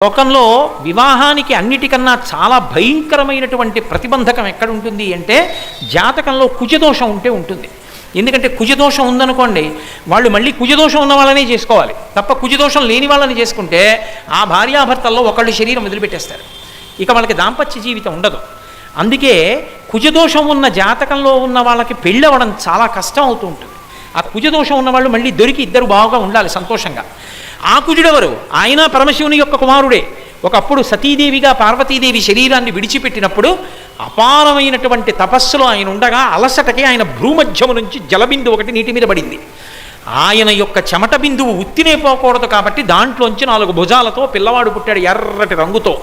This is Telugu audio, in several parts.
లోకంలో వివాహానికి అన్నిటికన్నా చాలా భయంకరమైనటువంటి ప్రతిబంధకం ఎక్కడుంటుంది అంటే జాతకంలో కుజదోషం ఉంటే ఉంటుంది. ఎందుకంటే కుజదోషం ఉందనుకోండి, వాళ్ళు మళ్ళీ కుజదోషం ఉన్న వాళ్ళనే చేసుకోవాలి తప్ప కుజదోషం లేని వాళ్ళని చేసుకుంటే ఆ భార్యాభర్తల్లో ఒకళ్ళు శరీరం వదిలిపెట్టేస్తారు, ఇక వాళ్ళకి దాంపత్య జీవితం ఉండదు. అందుకే కుజదోషం ఉన్న జాతకంలో ఉన్న వాళ్ళకి పెళ్ళవడం చాలా కష్టం అవుతూ ఉంటుంది. ఆ కుజదోషం ఉన్నవాళ్ళు మళ్ళీ దొరికి ఇద్దరు బాగా ఉండాలి సంతోషంగా. ఆ కుజుడెవరు? ఆయన పరమశివుని యొక్క కుమారుడే. ఒకప్పుడు సతీదేవిగా పార్వతీదేవి శరీరాన్ని విడిచిపెట్టినప్పుడు అపారమైనటువంటి తపస్సులో ఆయన ఉండగా అలసటకి ఆయన భ్రూమధ్యము నుంచి జలబిందు ఒకటి నీటి మీద పడింది. ఆయన యొక్క చెమట బిందువు ఉత్తినే పోకూడదు కాబట్టి దాంట్లోంచి 4 భుజాలతో పిల్లవాడు పుట్టాడు, ఎర్రటి రంగుతో.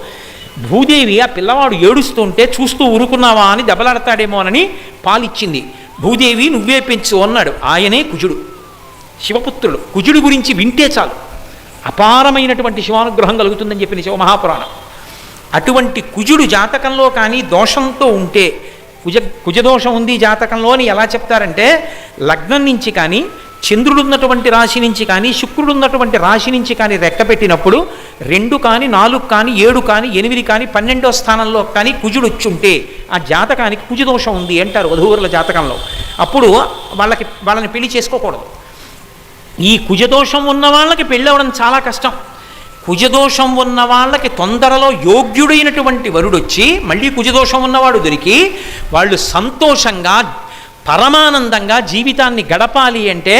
భూదేవి ఆ పిల్లవాడు ఏడుస్తుంటే చూస్తూ ఊరుకున్నావా అని దెబ్బలాడతాడేమోనని పాలిచ్చింది. భూదేవి నువ్వే పెంచు అన్నాడు. ఆయనే కుజుడు, శివపుత్రుడు. కుజుడు గురించి వింటే చాలు అపారమైనటువంటి శివానుగ్రహం కలుగుతుందని చెప్పింది శివమహాపురాణం. అటువంటి కుజుడు జాతకంలో కానీ దోషంతో ఉంటే, కుజదోషం ఉంది జాతకంలో అని ఎలా చెప్తారంటే, లగ్నం నుంచి కానీ చంద్రుడున్నటువంటి రాశి నుంచి కానీ శుక్రుడున్నటువంటి రాశి నుంచి కానీ రెక్కపెట్టినప్పుడు 2 కానీ 4 కానీ 7 కానీ 8 కానీ 12వ స్థానంలో కానీ కుజుడు వచ్చుంటే ఆ జాతకానికి కుజదోషం ఉంది అంటారు వధూవరుల జాతకంలో. అప్పుడు వాళ్ళని పెళ్లి చేసుకోకూడదు. ఈ కుజదోషం ఉన్న వాళ్ళకి పెళ్ళవడం చాలా కష్టం. కుజదోషం ఉన్న వాళ్ళకి తొందరలో యోగ్యుడైనటువంటి వరుడొచ్చి మళ్ళీ కుజదోషం ఉన్నవాడు దొరికి వాళ్ళు సంతోషంగా పరమానందంగా జీవితాన్ని గడపాలి అంటే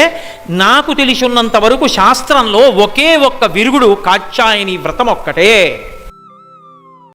నాకు తెలిసినంత వరకు శాస్త్రంలో ఒకే ఒక్క విరుగుడు కాత్యాయని వ్రతం ఒక్కటే.